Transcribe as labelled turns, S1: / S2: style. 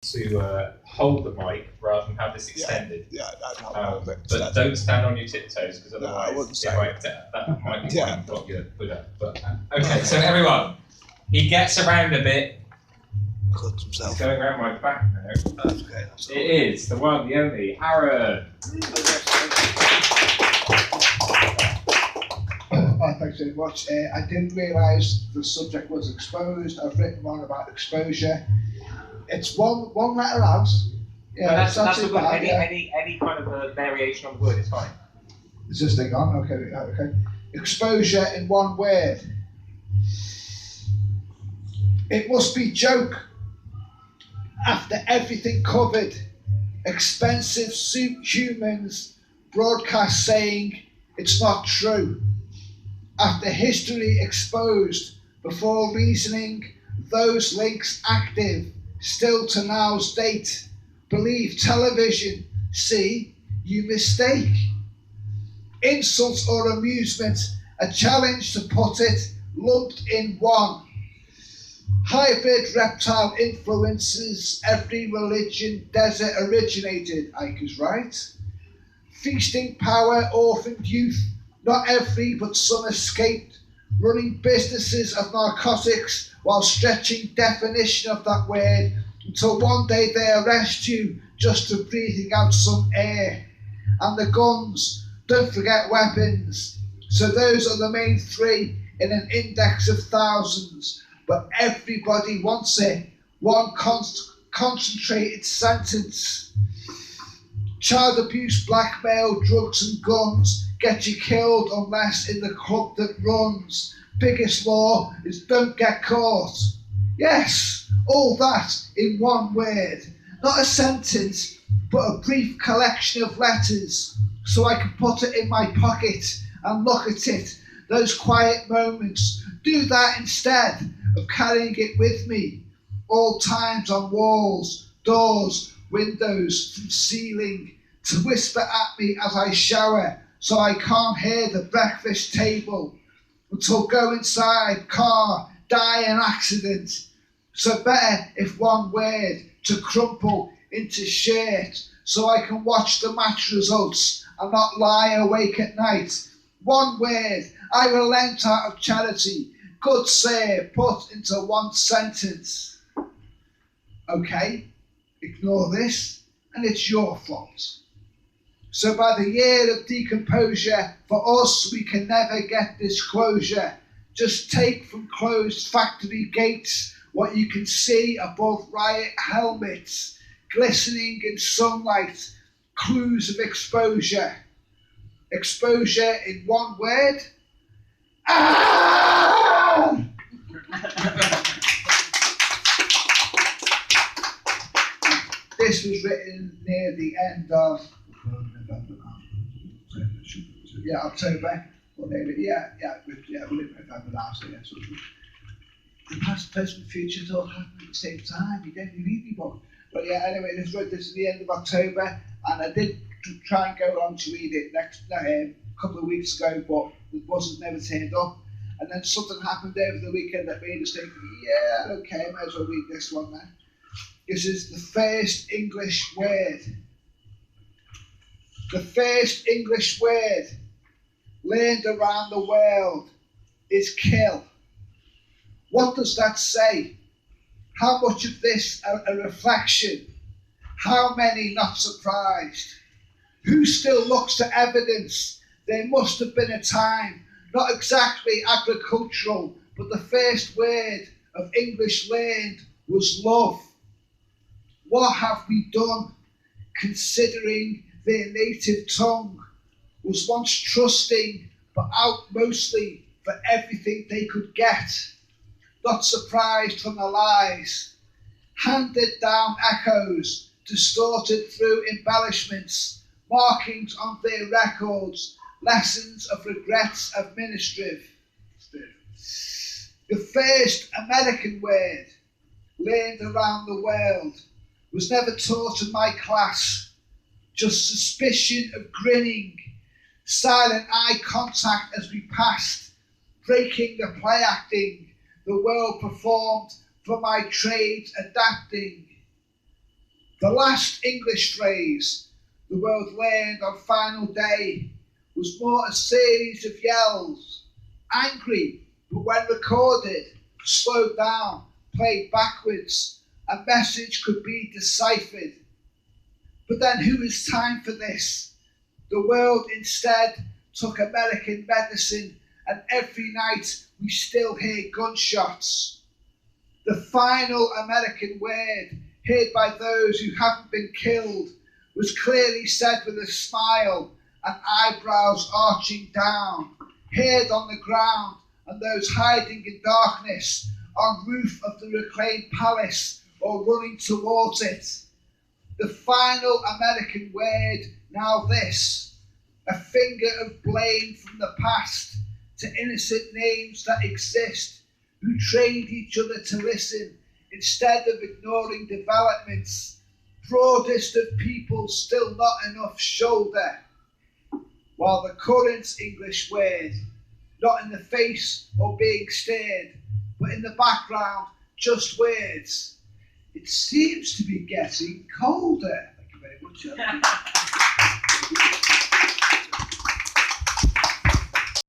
S1: to hold the mic rather than have this extended.
S2: Yeah,
S1: but don't stand on your tiptoes because otherwise
S2: that
S1: might be what you put up. But okay, so everyone, he gets around a bit.
S2: Cuts himself.
S1: He's going around my back now.
S2: That's okay.
S1: It is the one, the only Aaron.
S3: Thanks very much. I didn't realise the subject was exposed. I've written one about exposure. It's one letter out.
S1: Yeah, that's a good. Any kind of a variation on the word is fine.
S3: Is this thing on? Okay. Exposure in one word. It must be joke. After everything covered, expensive suit humans broadcast saying it's not true. After history exposed, before reasoning, those links active, still to now's date, believe television, see, you mistake. Insult or amusement, a challenge to put it, lumped in one. Hybrid reptile influences every religion desert originated, Ike is right. Feasting power, orphaned youth, not every but some escaped, running businesses of narcotics while stretching definition of that word until one day they arrest you just for breathing out some air. And the guns, don't forget weapons. So those are the main three in an index of thousands. But everybody wants it. One concentrated sentence. Child abuse, blackmail, drugs and guns get you killed unless in the club that runs. Biggest law is don't get caught. Yes, all that in one word. Not a sentence, but a brief collection of letters so I can put it in my pocket and look at it. Those quiet moments. Do that instead of carrying it with me, all times on walls, doors, windows, from ceiling, to whisper at me as I shower, so I can't hear the breakfast table, until go inside, car, die in accident. So better if one word, to crumple into shirt, so I can watch the match results and not lie awake at night. One word, I relent out of charity. Good sir, put into one sentence. Okay, ignore this, and it's your fault. So by the year of decomposure, for us we can never get disclosure. Just take from closed factory gates what you can see above riot helmets, glistening in sunlight, clues of exposure. Exposure in one word. Ah! This was written near the end of October. We'll in November now, so yeah. So the past, present, future's all happening at the same time. You don't read me book. But yeah, anyway, this at the end of October, and I did try and go on to read it next couple of weeks ago, but it never turned up. And then something happened over the weekend that made us think, yeah, okay, I might as well read this one then. This is the first English word. The first English word learned around the world is kill. What does that say? How much of this a reflection? How many not surprised? Who still looks to evidence? There must have been a time, not exactly agricultural, but the first word of English learned was love. What have we done, considering their native tongue was once trusting, but out mostly for everything they could get, not surprised from the lies, handed down echoes, distorted through embellishments, markings on their records, lessons of regrets administrative. The first American word learned around the world was never taught in my class, just suspicion of grinning, silent eye contact as we passed, breaking the play acting the world performed for my trade adapting. The last English phrase the world learned on final day was more a series of yells, angry, but when recorded, slowed down, played backwards, a message could be deciphered. But then who has time for this? The world instead took American medicine, and every night we still hear gunshots. The final American word, heard by those who haven't been killed, was clearly said with a smile and eyebrows arching down, heard on the ground, and those hiding in darkness on roof of the reclaimed palace or running towards it. The final American word, now this, a finger of blame from the past to innocent names that exist, who trained each other to listen instead of ignoring developments. Broadest of people, still not enough shoulder. While the current English word, not in the face or being stared, but in the background, just words. It seems to be getting colder. Thank you very much.